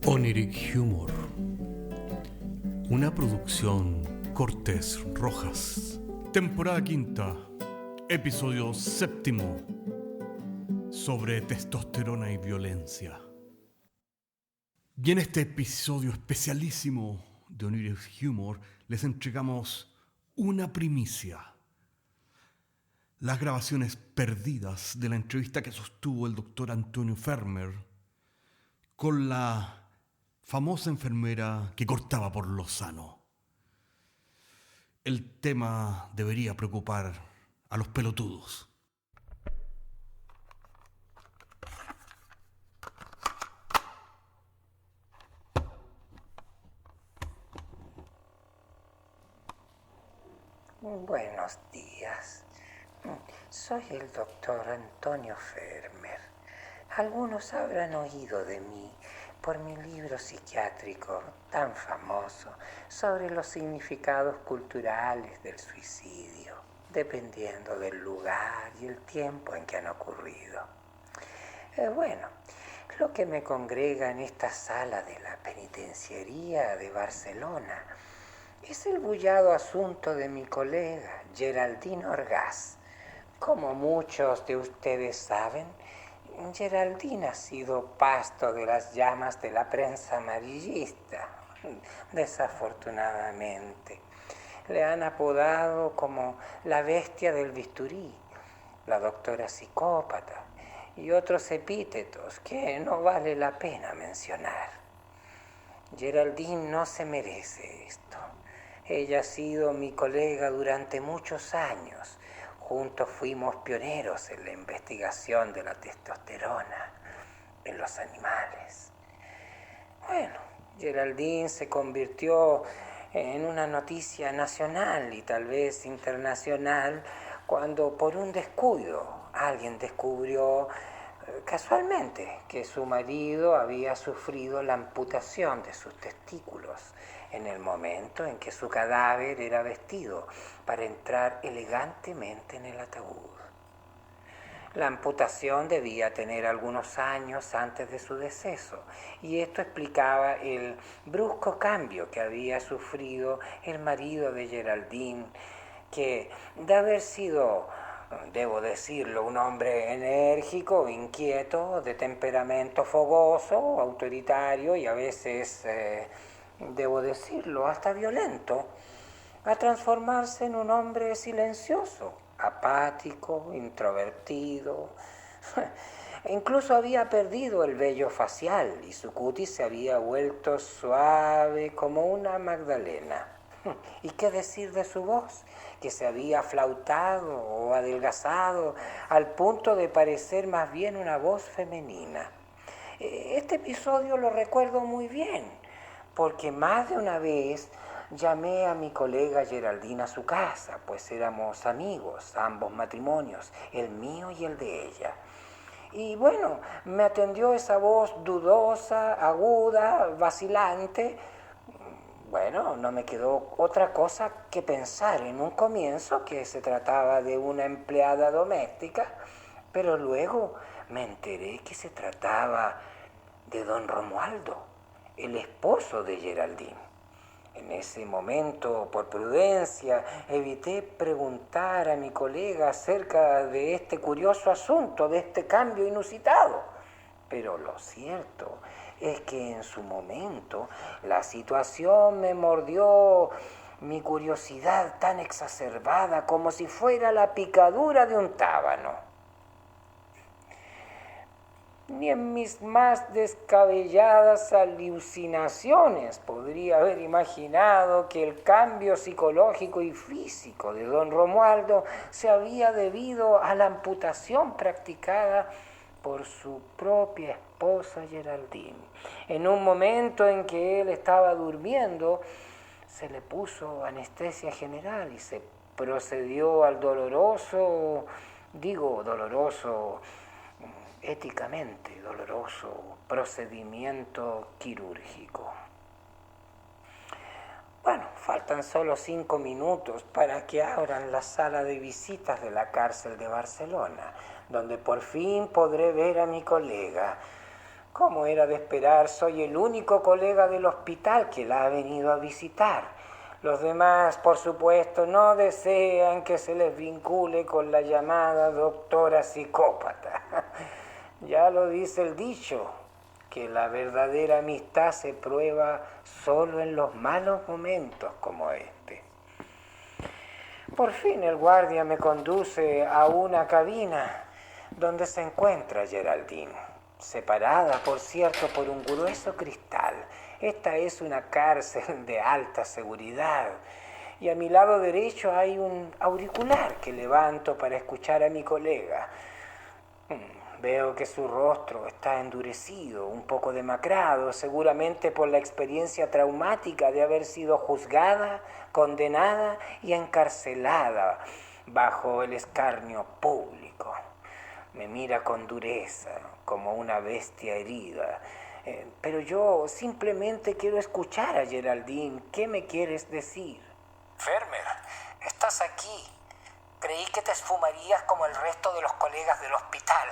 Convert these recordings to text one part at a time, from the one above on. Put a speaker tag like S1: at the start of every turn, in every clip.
S1: Oniric Humor, una producción Cortés Rojas, temporada quinta, episodio séptimo, sobre testosterona y violencia. Y en este episodio especialísimo de Oniric Humor les entregamos una primicia: las grabaciones perdidas de la entrevista que sostuvo el doctor Antonio Fermer con la famosa enfermera que cortaba por lo sano. El tema debería preocupar a los pelotudos.
S2: Buenos días. Soy el doctor Antonio Fermer. Algunos habrán oído de mí por mi libro psiquiátrico tan famoso sobre los significados culturales del suicidio, dependiendo del lugar y el tiempo en que han ocurrido. Lo que me congrega en esta sala de la penitenciaría de Barcelona es el bullado asunto de mi colega Geraldine Orgaz. Como muchos de ustedes saben, Geraldine ha sido pasto de las llamas de la prensa amarillista. Desafortunadamente, le han apodado como la bestia del bisturí, la doctora psicópata y otros epítetos que no vale la pena mencionar. Geraldine no se merece esto. Ella ha sido mi colega durante muchos años. Juntos fuimos pioneros en la investigación de la testosterona en los animales. Geraldine se convirtió en una noticia nacional y tal vez internacional cuando por un descuido alguien descubrió casualmente que su marido había sufrido la amputación de sus testículos en el momento en que su cadáver era vestido para entrar elegantemente en el ataúd. La amputación debía tener algunos años antes de su deceso, y esto explicaba el brusco cambio que había sufrido el marido de Geraldine, que de haber sido, debo decirlo, un hombre enérgico, inquieto, de temperamento fogoso, autoritario y a veces, debo decirlo, hasta violento, a transformarse en un hombre silencioso, apático, introvertido. Incluso había perdido el vello facial y su cutis se había vuelto suave como una magdalena. ¿Y qué decir de su voz, que se había aflautado o adelgazado al punto de parecer más bien una voz femenina? Este episodio lo recuerdo muy bien, porque más de una vez llamé a mi colega Geraldine a su casa, pues éramos amigos, ambos matrimonios, el mío y el de ella. Y me atendió esa voz dudosa, aguda, vacilante. No me quedó otra cosa que pensar en un comienzo que se trataba de una empleada doméstica, pero luego me enteré que se trataba de don Romualdo, el esposo de Geraldine. En ese momento, por prudencia, evité preguntar a mi colega acerca de este curioso asunto, de este cambio inusitado. Pero lo cierto es que en su momento la situación me mordió mi curiosidad tan exacerbada como si fuera la picadura de un tábano. Ni en mis más descabelladas alucinaciones podría haber imaginado que el cambio psicológico y físico de don Romualdo se había debido a la amputación practicada por su propia esposa Geraldine. En un momento en que él estaba durmiendo, se le puso anestesia general y se procedió al éticamente doloroso procedimiento quirúrgico. Faltan solo 5 minutos para que abran la sala de visitas de la cárcel de Barcelona, donde por fin podré ver a mi colega. Como era de esperar, soy el único colega del hospital que la ha venido a visitar. Los demás, por supuesto, no desean que se les vincule con la llamada doctora psicópata. Ya lo dice el dicho, que la verdadera amistad se prueba solo en los malos momentos como este. Por fin el guardia me conduce a una cabina donde se encuentra Geraldine, separada, por cierto, por un grueso cristal. Esta es una cárcel de alta seguridad y a mi lado derecho hay un auricular que levanto para escuchar a mi colega. Veo que su rostro está endurecido, un poco demacrado, seguramente por la experiencia traumática de haber sido juzgada, condenada y encarcelada bajo el escarnio público. Me mira con dureza, como una bestia herida. Pero yo simplemente quiero escuchar a Geraldine. ¿Qué me quieres decir?
S3: Fermer, estás aquí. Creí que te esfumarías como el resto de los colegas del hospital.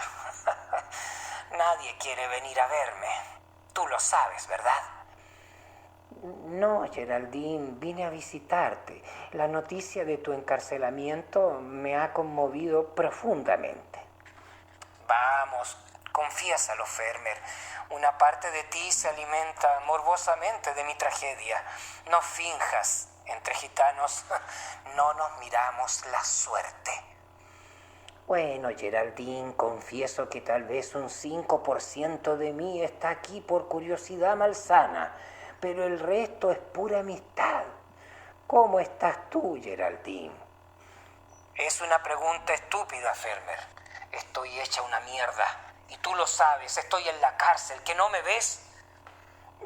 S3: Nadie quiere venir a verme. Tú lo sabes, ¿verdad?
S2: No, Geraldine, vine a visitarte. La noticia de tu encarcelamiento me ha conmovido profundamente.
S3: Vamos, confiésalo, Fermer. Una parte de ti se alimenta morbosamente de mi tragedia. No finjas. Entre gitanos no nos miramos la suerte.
S2: Bueno, Geraldine, confieso que tal vez un 5% de mí está aquí por curiosidad malsana, pero el resto es pura amistad. ¿Cómo estás tú, Geraldine?
S3: Es una pregunta estúpida, Fermer. Estoy hecha una mierda. Y tú lo sabes, estoy en la cárcel. ¿Que no me ves?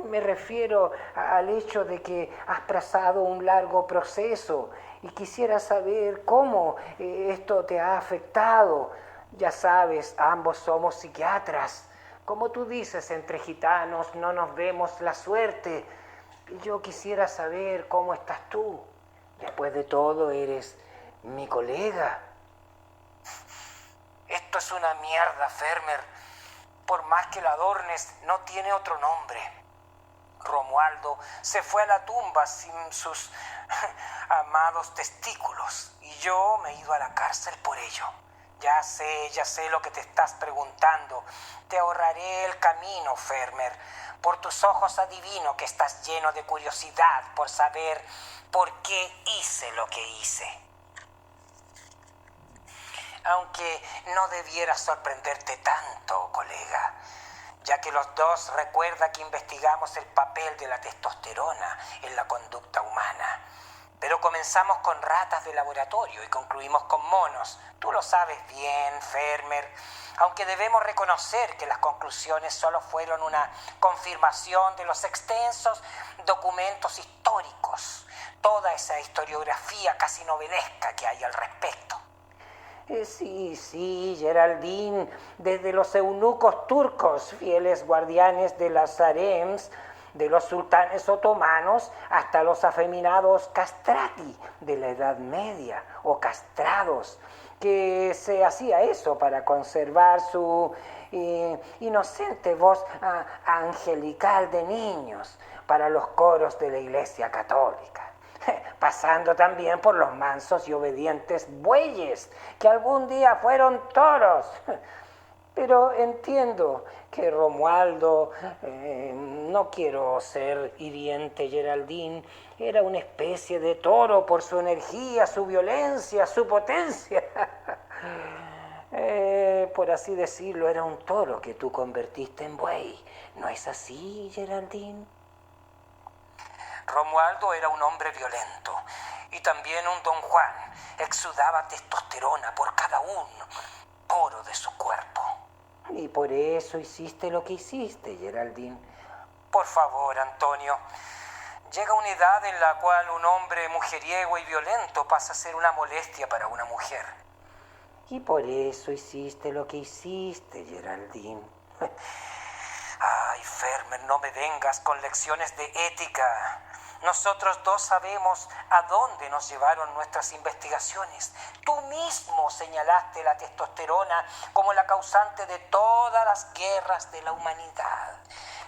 S2: Me refiero al hecho de que has trazado un largo proceso y quisiera saber cómo esto te ha afectado. Ya sabes, ambos somos psiquiatras. Como tú dices, entre gitanos no nos vemos la suerte. Y yo quisiera saber cómo estás tú. Después de todo, eres mi colega.
S3: Esto es una mierda, Fermer. Por más que la adornes, no tiene otro nombre. Romualdo se fue a la tumba sin sus amados testículos y yo me he ido a la cárcel por ello. Ya sé lo que te estás preguntando. Te ahorraré el camino, Fermer. Por tus ojos adivino que estás lleno de curiosidad por saber por qué hice lo que hice. Aunque no debiera sorprenderte tanto, colega, ya que los dos recuerda que investigamos el papel de la testosterona en la conducta humana. Pero comenzamos con ratas de laboratorio y concluimos con monos. Tú lo sabes bien, Fermer, aunque debemos reconocer que las conclusiones solo fueron una confirmación de los extensos documentos históricos, toda esa historiografía casi novelesca que hay al respecto.
S2: Sí, Geraldine, desde los eunucos turcos, fieles guardianes de las harems, de los sultanes otomanos, hasta los afeminados castrati de la Edad Media, o castrados, que se hacía eso para conservar su inocente voz angelical de niños para los coros de la Iglesia Católica. Pasando también por los mansos y obedientes bueyes, que algún día fueron toros. Pero entiendo que Romualdo, no quiero ser hiriente, Geraldine, era una especie de toro por su energía, su violencia, su potencia. Por así decirlo, era un toro que tú convertiste en buey. ¿No es así, Geraldine?
S3: Romualdo era un hombre violento y también un don Juan. Exudaba testosterona por cada poro de su cuerpo.
S2: Y por eso hiciste lo que hiciste, Geraldine.
S3: Por favor, Antonio. Llega una edad en la cual un hombre mujeriego y violento pasa a ser una molestia para una mujer.
S2: Y por eso hiciste lo que hiciste, Geraldine.
S3: Ay, Fermer, no me vengas con lecciones de ética. Nosotros dos sabemos a dónde nos llevaron nuestras investigaciones. Tú mismo señalaste la testosterona como la causante de todas las guerras de la humanidad.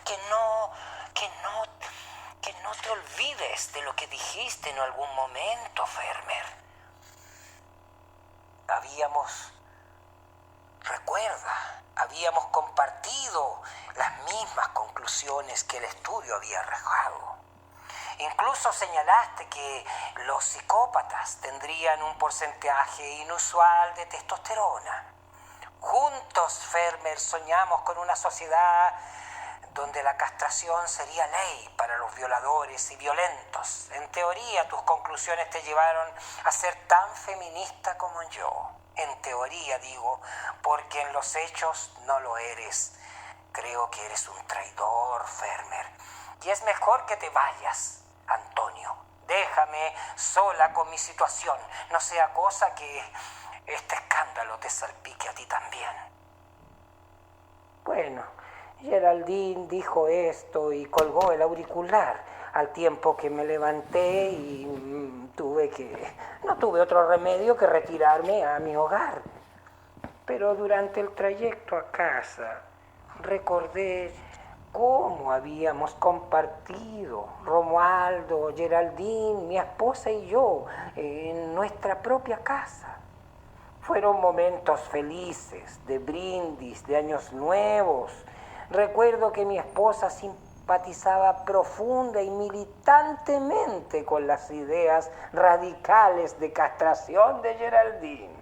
S3: Que no te olvides de lo que dijiste en algún momento, Vermeer. Habíamos compartido las mismas conclusiones que el estudio había arrojado. Incluso señalaste que los psicópatas tendrían un porcentaje inusual de testosterona. Juntos, Vermeer, soñamos con una sociedad donde la castración sería ley para los violadores y violentos. En teoría, tus conclusiones te llevaron a ser tan feminista como yo. En teoría, digo, porque en los hechos no lo eres. Creo que eres un traidor, Vermeer. Y es mejor que te vayas, Antonio. Déjame sola con mi situación. No sea cosa que este escándalo te salpique a ti también.
S2: Bueno, Geraldine dijo esto y colgó el auricular al tiempo que me levanté y no tuve otro remedio que retirarme a mi hogar. Pero durante el trayecto a casa recordé cómo habíamos compartido Romualdo, Geraldine, mi esposa y yo en nuestra propia casa. Fueron momentos felices, de brindis, de años nuevos. Recuerdo que mi esposa simpatizaba profunda y militantemente con las ideas radicales de castración de Geraldine.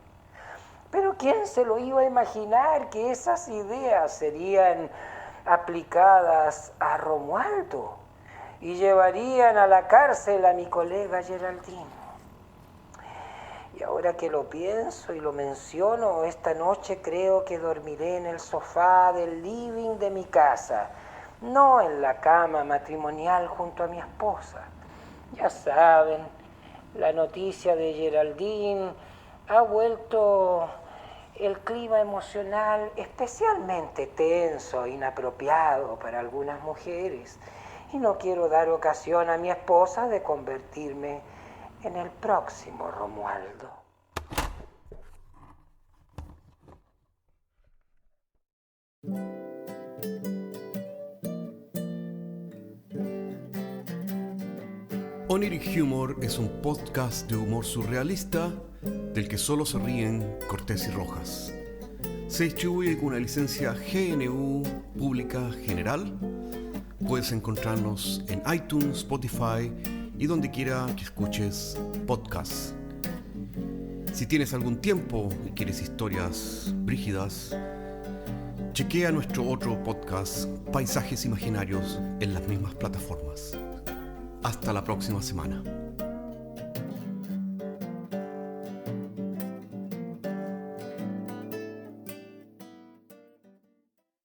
S2: Pero ¿quién se lo iba a imaginar que esas ideas serían aplicadas a Romualdo y llevarían a la cárcel a mi colega Geraldine? Y ahora que lo pienso y lo menciono, esta noche creo que dormiré en el sofá del living de mi casa, no en la cama matrimonial junto a mi esposa. Ya saben, la noticia de Geraldine ha vuelto el clima emocional especialmente tenso e inapropiado para algunas mujeres. Y no quiero dar ocasión a mi esposa de convertirme en el próximo Romualdo.
S1: Oniric Humor es un podcast de humor surrealista del que solo se ríen Cortés y Rojas. Se distribuye con una licencia GNU Pública General. Puedes encontrarnos en iTunes, Spotify y donde quiera que escuches podcasts. Si tienes algún tiempo y quieres historias brígidas, chequea nuestro otro podcast, Paisajes Imaginarios, en las mismas plataformas. Hasta la próxima semana.